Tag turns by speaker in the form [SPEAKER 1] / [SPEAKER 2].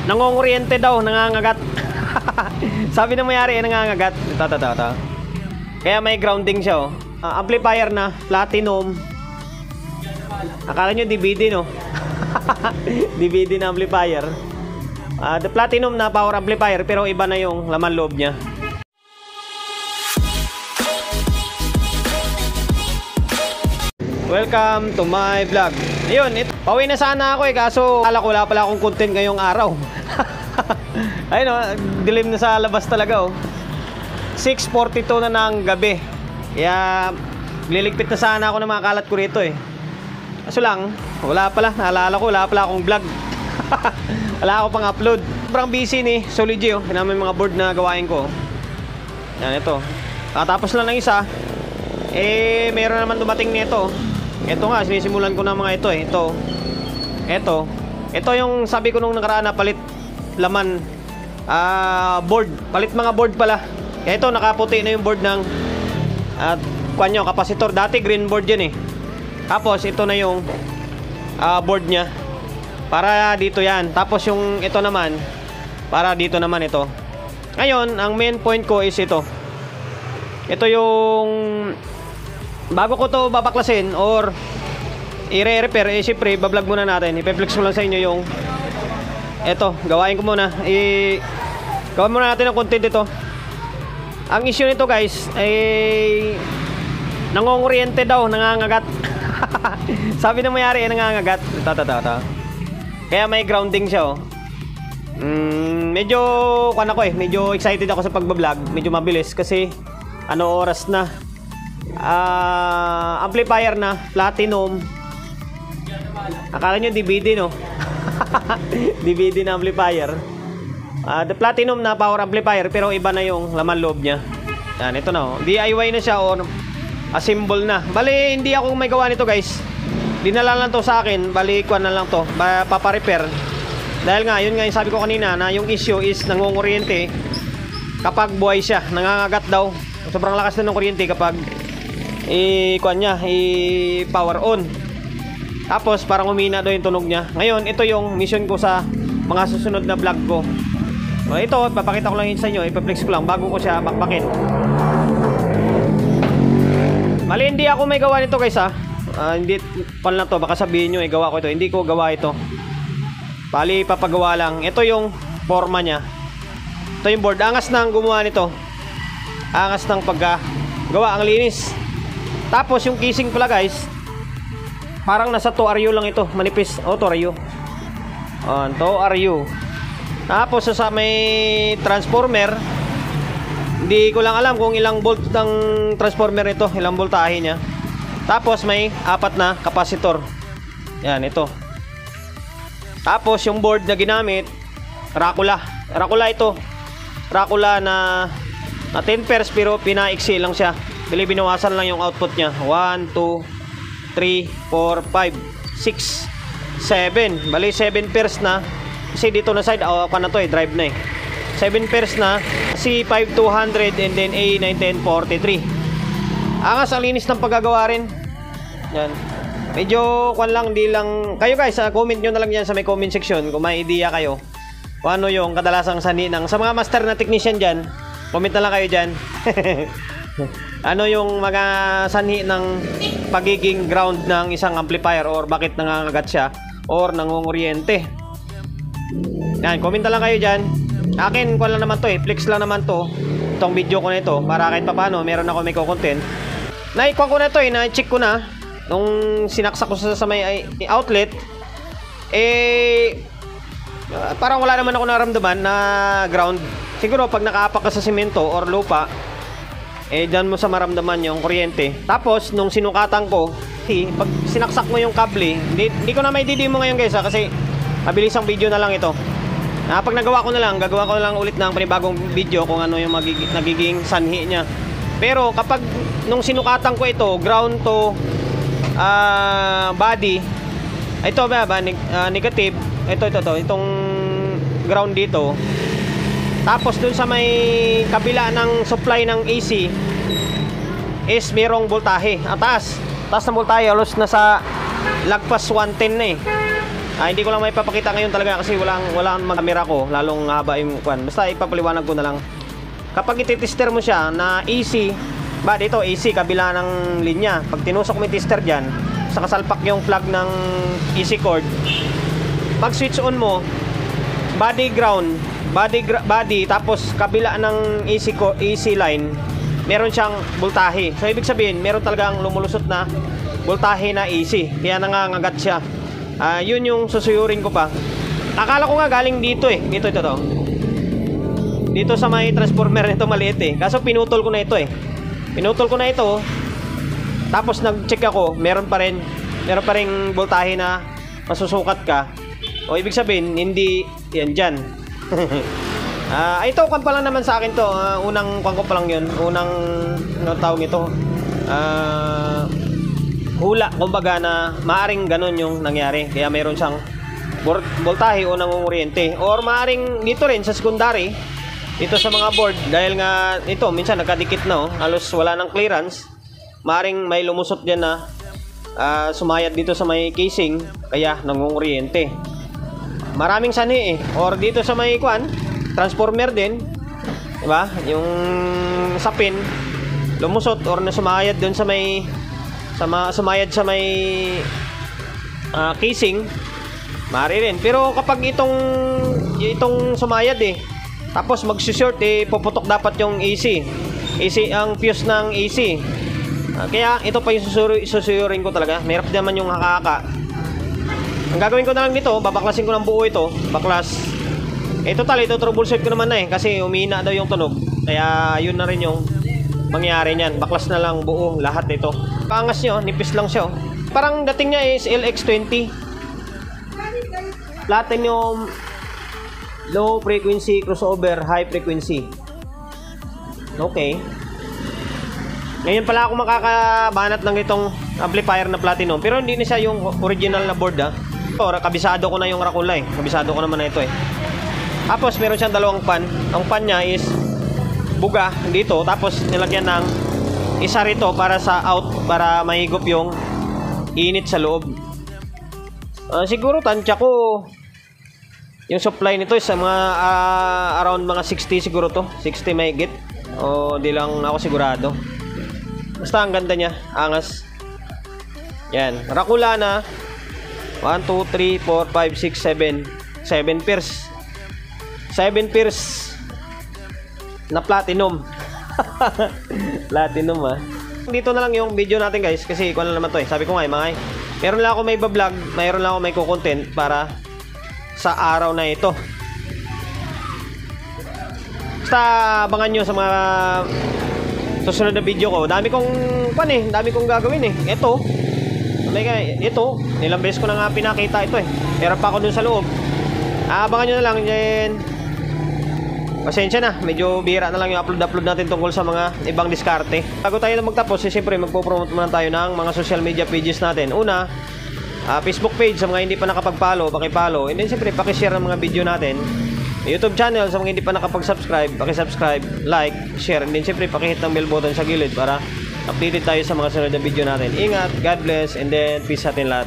[SPEAKER 1] nangonguryente daw, nangangagat. Sabi ng mayari nangangagat. Ito. Kaya may grounding siya, oh. Amplifier na platinum. Akala nyo DVD, no? DVD na amplifier. The platinum na power amplifier, pero iba na yung laman loob niya. Welcome to my vlog. Ayun, pauwi na sana ako kaso akala ko wala pala akong content ngayong araw. Ayun, dilim na sa labas talaga, oh. 6:42 na ng gabi. Kaya liligpit na sana ako ng mga kalat ko rito, eh. Kaso lang, wala pala, naalala ko, wala pala akong vlog. Wala ako pang upload. Sobrang busy ni Solid G, oh. Yan mga board na gawain ko. Yan, ito. Katapos lang ng isa. Meron naman dumating nito. Ito nga, sinisimulan ko na mga ito, eh. Ito yung sabi ko nung nakaraan na palit laman board. Palit mga board pala. Kaya ito, nakaputi na yung board ng kuwanyo, kapasitor. Dati green board yan, eh. Tapos ito na yung board nya. Para dito yan. Tapos yung ito naman, para dito naman ito. Ngayon, ang main point ko is ito. Ito yung bago ko to babaklasin or i-repair, siyempre bablog muna natin. Ipe-flex ko lang sa inyo yung eto, gawain ko muna. Gawin muna natin ang content ito. Ang issue nito, guys, ay nangonguryente daw, nangangagat. Sabi ng mayari nangangagat. Ito. Kaya may grounding siya, oh. Medyo medyo excited ako sa pagbablog. Medyo mabilis kasi oras na. Amplifier na platinum. Akala nyo DVD, no? DVD na amplifier. The platinum na power amplifier, pero iba na yung laman loob niya. Yan, ito na, oh. DIY na siya or assemble na. Bali, hindi ako may gawa nito, guys. Dinala lang to sa akin. Bali, kuha na lang to, paparepair. Dahil nga, yun nga yung sabi ko kanina, na yung issue is nangunguryente kapag buhay siya. Nangangagat daw. Sobrang lakas na ng kuryente kapag power on. Tapos parang umina daw yung tunog niya. Ngayon, ito yung mission ko sa mga susunod na vlog ko. So, ito, papakita ko lang yun sa inyo. Ipaplex ko lang bago ko siya bakbakin. Mali, hindi ako may gawa nito, guys, ha. Hindi pan lang to, baka sabihin nyo gawa ko ito. Hindi ko gawa ito. Bali, papagawa lang. Ito yung forma nya. Ito yung board. Angas nang gumawa nito. Angas ng paggawa. Ang linis. Tapos yung casing pala, guys, parang nasa 2RU lang ito. Manipis. Oh, 2RU. 2RU. Tapos sa may transformer, hindi ko lang alam kung ilang volt ng transformer ito, ilang voltahe niya. Tapos may 4 na kapasitor. Yan, ito. Tapos yung board na ginamit, Rakula ito. Rakula na 10 pairs, pero pinaiksi lang siya. Binawasan lang yung output niya. 1, 2, 3, 4, 5, 6, 7. Bali 7 pairs na. Kasi dito na side, na to, drive na, 7 pairs na. C5200 and then A1943. Angas, ang linis ng paggagawa rin. Yan. Medyo lang, di lang. Kayo, guys, comment nyo na lang yan sa may comment section kung may idea kayo kung ano yung kadalasang sani ng sa mga master na technician dyan. Comment na lang kayo dyan. Ano yung mga sanhi ng pagiging ground ng isang amplifier, or bakit nangangagat siya or nangunguryente. Yan, comment na lang kayo dyan. Akin, lang naman to, flex lang naman to. Itong video ko na ito, para kahit paano meron ako may content. Naikuha ko na to, na-check ko na. Nung sinaksak ko sa may outlet, parang wala naman ako naramdaman na ground. Siguro pag nakaapak ka sa simento or lupa, dyan mo sa maramdaman yung kuryente. Tapos nung sinukatan ko, pag sinaksak mo yung kable, hindi ko na may didimo ngayon, guys, kasi mabilis ang video na lang ito. Pag nagawa ko na lang, gagawa ko na lang ulit ng panibagong video kung ano yung nagiging sanhi niya. Pero kapag nung sinukatan ko ito, ground to body, ito ba negative, itong ground dito. Tapos dun sa may kabila ng supply ng AC is merong voltahe. Taas ng voltahe, halos nasa lagpas 110 na, Hindi ko lang may papakita ngayon talaga kasi walang camera ko, lalong haba yung kwan. Basta ipapaliwanag ko na lang. Kapag ititester mo siya na AC, ba dito AC kabila ng linya. Pag tinusok mo yung tester diyan, sa kasalpak yung plug ng AC cord, pag switch on mo, body ground, body tapos kabila ng AC line, meron siyang voltahe. So ibig sabihin, meron talagang lumulusot na voltahe na AC. Kaya nangangagat siya. Yun yung susuyurin ko pa. Akala ko nga galing dito eh. Dito to. Dito sa may transformer nito maliit eh. Kaso pinutol ko na ito eh. Pinutol ko na ito. Tapos nag-check ako, meron pa rin voltahe na masusukat ka. O ibig sabihin, hindi yan dyan. Ito kwan pa lang naman sa akin to. Unang kwan ko pa lang yun. Unang ano tawag ito. Hula, kumbaga na maaring ganun yung nangyari. Kaya meron siyang voltahe o nangunguryente. Or maaring dito rin sa secondary, dito sa mga board, dahil nga ito minsan nakadikit na halos wala ng clearance, maaring may lumusot dyan na sumayad dito sa may casing, kaya nangunguryente. Maraming sanhi eh. Or dito sa may kwan, transformer din, diba? Yung sapin lumusot or na sumayad dun sa may sumayad sa may casing, maaari rin. Pero kapag itong sumayad eh, tapos magsushort eh, puputok dapat yung AC ang fuse ng AC. Kaya ito pa yung susuyurin ko talaga. Mahirap naman yung hakaka. Ang gagawin ko na lang dito, babaklasin ko ng buo ito. Baklas. Total, ito troubleshoot ko naman na eh, kasi umina daw yung tunog. Kaya yun na rin yung mangyari niyan. Baklas na lang buo lahat ito. Pangas nyo, nipis lang siya. Parang dating niya is LX20. Platinum low frequency crossover high frequency. Okay. Ngayon pala ako makakabanat ng itong amplifier na platinum. Pero hindi na siya yung original na board kabisado ko na yung Rakula eh. Kabisado ko naman na ito eh. Tapos meron siyang dalawang pan. Ang pan niya is buga dito. Tapos nilagyan ng isa rito para sa out, para mahigop yung init sa loob. Siguro tansya ko yung supply nito is sa mga around mga 60 siguro to. 60 mahigit. O di lang ako sigurado. Basta ang ganda niya, angas. Yan, Rakula na 1, 2, 3, 4, 5, 6, 7 7 pairs. 7 pairs na platinum. Platinum Dito na lang yung video natin guys, kasi ikuha na naman to eh. Sabi ko nga meron lang ako may vlog, meron lang ako may content para sa araw na ito. Basta abangan nyo sa mga susunod na video ko. Dami kong gagawin eh. Ito, ilang beses ko na nga pinakita ito eh. Meron pa ako dun sa loob. Abangan nyo na lang dyan. Pasensya na, medyo bihira na lang yung upload natin tungkol sa mga ibang diskarte. Bago tayo na magtapos, siyempre magpo-promote muna tayo ng mga social media pages natin. Una, Facebook page sa mga hindi pa nakapag-follow, paki-follow. And then siyempre paki-share ng mga video natin. YouTube channel sa mga hindi pa nakapag-subscribe, paki-subscribe, like, share. And then siyempre paki-hit ng bell button sa gilid para updated tayo sa mga sunod na video natin. Ingat, God bless, and then peace sa atin lahat.